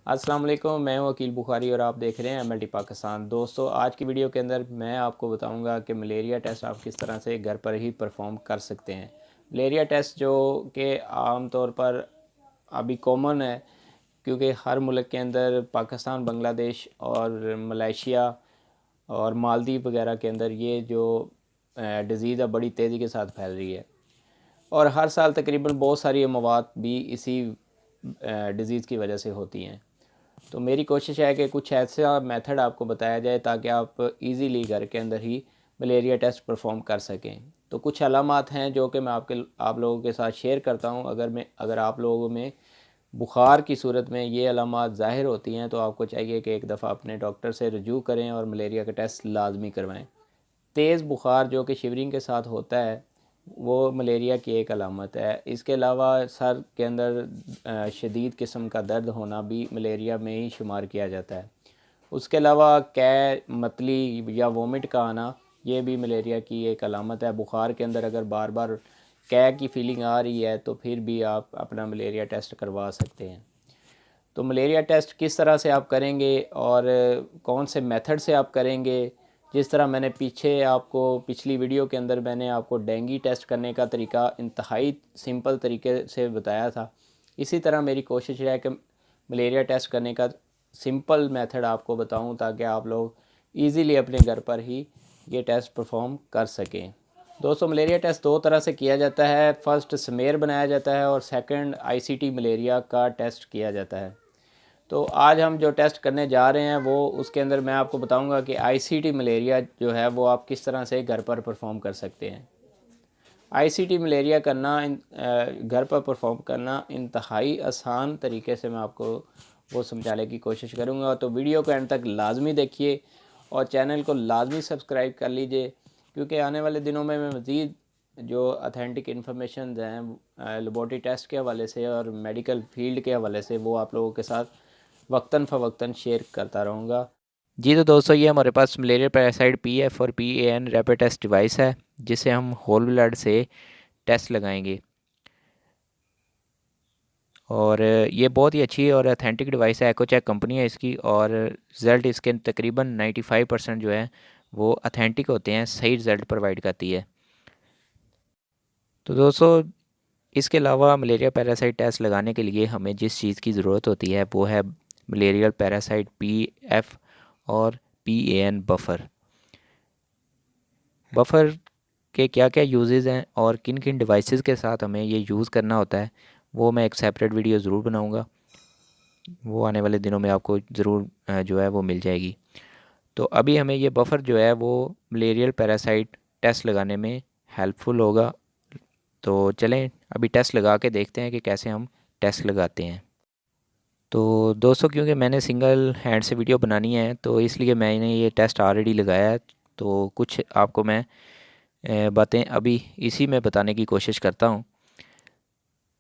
अस्सलाम वालेकुम, मैं हूं वकील बुखारी और आप देख रहे हैं एमएलटी पाकिस्तान। दोस्तों, आज की वीडियो के अंदर मैं आपको बताऊंगा कि मलेरिया टेस्ट आप किस तरह से घर पर ही परफॉर्म कर सकते हैं। मलेरिया टेस्ट जो कि आम तौर पर अभी कॉमन है, क्योंकि हर मुल्क के अंदर पाकिस्तान, बांग्लादेश और मलेशिया और मालदीव वगैरह के अंदर ये जो डिज़ीज़ है बड़ी तेज़ी के साथ फैल रही है। और हर साल तकरीबन बहुत सारी मौत भी इसी डिज़ीज़ की वजह से होती हैं। तो मेरी कोशिश है कि कुछ ऐसा मेथड आपको बताया जाए ताकि आप इजीली घर के अंदर ही मलेरिया टेस्ट परफॉर्म कर सकें। तो कुछ अलामात हैं जो कि मैं आप लोगों के साथ शेयर करता हूं। अगर आप लोगों में बुखार की सूरत में ये अलामात ज़ाहिर होती हैं तो आपको चाहिए कि एक दफ़ा अपने डॉक्टर से रजू करें और मलेरिया का टेस्ट लाजमी करवाएं। तेज़ बुखार जो कि शिवरिंग के साथ होता है वो मलेरिया की एक अलामत है। इसके अलावा सर के अंदर शदीद किस्म का दर्द होना भी मलेरिया में ही शुमार किया जाता है। उसके अलावा कै मतली या वोमिट का आना ये भी मलेरिया की एक अलामत है। बुखार के अंदर अगर बार बार कै की फीलिंग आ रही है तो फिर भी आप अपना मलेरिया टेस्ट करवा सकते हैं। तो मलेरिया टेस्ट किस तरह से आप करेंगे और कौन से मेथड से आप करेंगे, जिस तरह मैंने पीछे आपको पिछली वीडियो के अंदर मैंने आपको डेंगू टेस्ट करने का तरीका इंतहाई सिंपल तरीके से बताया था, इसी तरह मेरी कोशिश है कि मलेरिया टेस्ट करने का सिंपल मेथड आपको बताऊं ताकि आप लोग इजीली अपने घर पर ही ये टेस्ट परफॉर्म कर सकें। दोस्तों, मलेरिया टेस्ट दो तरह से किया जाता है। फ़र्स्ट स्मेयर बनाया जाता है और सेकंड आईसीटी मलेरिया का टेस्ट किया जाता है। तो आज हम जो टेस्ट करने जा रहे हैं वो उसके अंदर मैं आपको बताऊंगा कि आईसीटी मलेरिया जो है वो आप किस तरह से घर पर परफॉर्म कर सकते हैं। आईसीटी मलेरिया करना घर पर परफॉर्म करना इंतहाई आसान तरीके से मैं आपको वो समझाने की कोशिश करूंगा। तो वीडियो को एंड तक लाजमी देखिए और चैनल को लाजमी सब्सक्राइब कर लीजिए, क्योंकि आने वाले दिनों में मैं मज़ीद जो अथेंटिक इन्फॉर्मेशन हैं लेबॉर्ट्री टेस्ट के हवाले से और मेडिकल फील्ड के हवाले से वो आप लोगों के साथ वक्तन फ़वक्तन शेयर करता रहूँगा। जी तो दोस्तों, ये हमारे पास मलेरिया पैरासाइट पीएफ और पीएएन रैपिड टेस्ट डिवाइस है जिसे हम होल ब्लड से टेस्ट लगाएंगे। और ये बहुत ही अच्छी और अथेंटिक डिवाइस है। एकोचेक कंपनी है इसकी और रिज़ल्ट इसके तकरीबन 95% जो है वो अथेंटिक होते हैं, सही रिज़ल्ट प्रोवाइड करती है। तो दोस्तों, इसके अलावा मलेरिया पैरासाइट टेस्ट लगाने के लिए हमें जिस चीज़ की ज़रूरत होती है वो है मलेरियल पैरासाइट पीएफ और पीएएन बफ़र। बफ़र के क्या क्या यूजेस हैं और किन किन डिवाइसेस के साथ हमें ये यूज़ करना होता है वो मैं एक सेपरेट वीडियो ज़रूर बनाऊंगा। वो आने वाले दिनों में आपको ज़रूर जो है वो मिल जाएगी। तो अभी हमें ये बफ़र जो है वो मलेरियल पैरासाइट टेस्ट लगाने में हेल्पफुल होगा। तो चलें अभी टेस्ट लगा के देखते हैं कि कैसे हम टेस्ट लगाते हैं। तो दोस्तों, क्योंकि मैंने सिंगल हैंड से वीडियो बनानी है तो इसलिए मैंने ये टेस्ट ऑलरेडी लगाया है। तो कुछ आपको मैं बातें अभी इसी में बताने की कोशिश करता हूँ।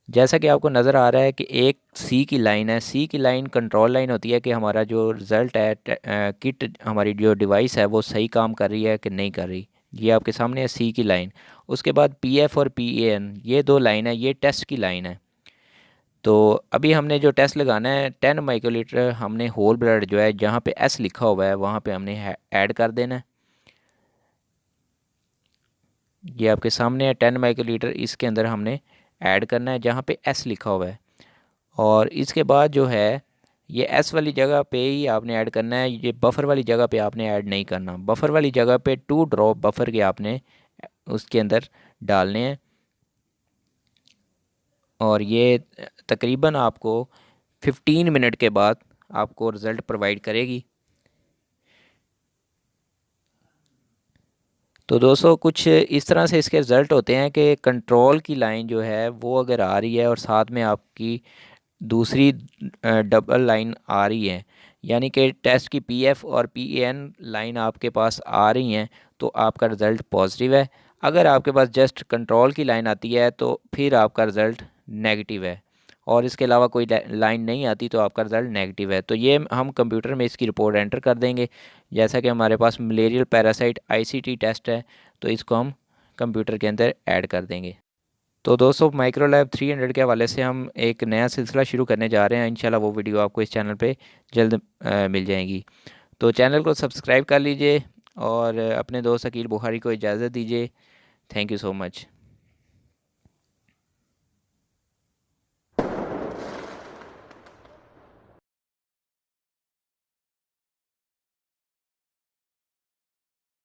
जैसा कि आपको नज़र आ रहा है कि एक सी की लाइन है। सी की लाइन कंट्रोल लाइन होती है कि हमारा जो रिज़ल्ट है किट हमारी जो डिवाइस है वो सही काम कर रही है कि नहीं कर रही। ये आपके सामने है सी की लाइन। उसके बाद पीएफ और पीएएन ये दो लाइन है, ये टेस्ट की लाइन है। तो अभी हमने जो टेस्ट लगाना है 10 माइक्रोलीटर हमने होल ब्लड जो है जहाँ पे एस लिखा हुआ है वहाँ पे हमने ऐड कर देना है। ये आपके सामने है 10 माइक्रोलीटर, इसके अंदर हमने ऐड करना है जहाँ पे एस लिखा हुआ है। और इसके बाद जो है ये एस वाली जगह पे ही आपने ऐड करना है, ये बफ़र वाली जगह पे आपने ऐड नहीं करना। बफ़र वाली जगह पे 2 ड्रॉप बफ़र के आपने उसके अंदर डालने हैं और ये तकरीबन आपको 15 मिनट के बाद आपको रिज़ल्ट प्रोवाइड करेगी। तो दोस्तों, कुछ इस तरह से इसके रिज़ल्ट होते हैं कि कंट्रोल की लाइन जो है वो अगर आ रही है और साथ में आपकी दूसरी डबल लाइन आ रही है, यानी कि टेस्ट की पीएफ और पीएएन लाइन आपके पास आ रही हैं, तो आपका रिज़ल्ट पॉजिटिव है। अगर आपके पास जस्ट कंट्रोल की लाइन आती है तो फिर आपका रिज़ल्ट नेगेटिव है और इसके अलावा कोई लाइन नहीं आती तो आपका रिज़ल्ट नेगेटिव है। तो ये हम कंप्यूटर में इसकी रिपोर्ट एंटर कर देंगे। जैसा कि हमारे पास मलेरियल पैरासाइट आईसीटी टेस्ट है तो इसको हम कंप्यूटर के अंदर ऐड कर देंगे। तो दोस्तों माइक्रोलैब 300 के हवाले से हम एक नया सिलसिला शुरू करने जा रहे हैं। इंशाल्लाह वो वीडियो आपको इस चैनल पे जल्द मिल जाएगी। तो चैनल को सब्सक्राइब कर लीजिए और अपने दोस्त अकील बुखारी को इजाज़त दीजिए। Thank you so much.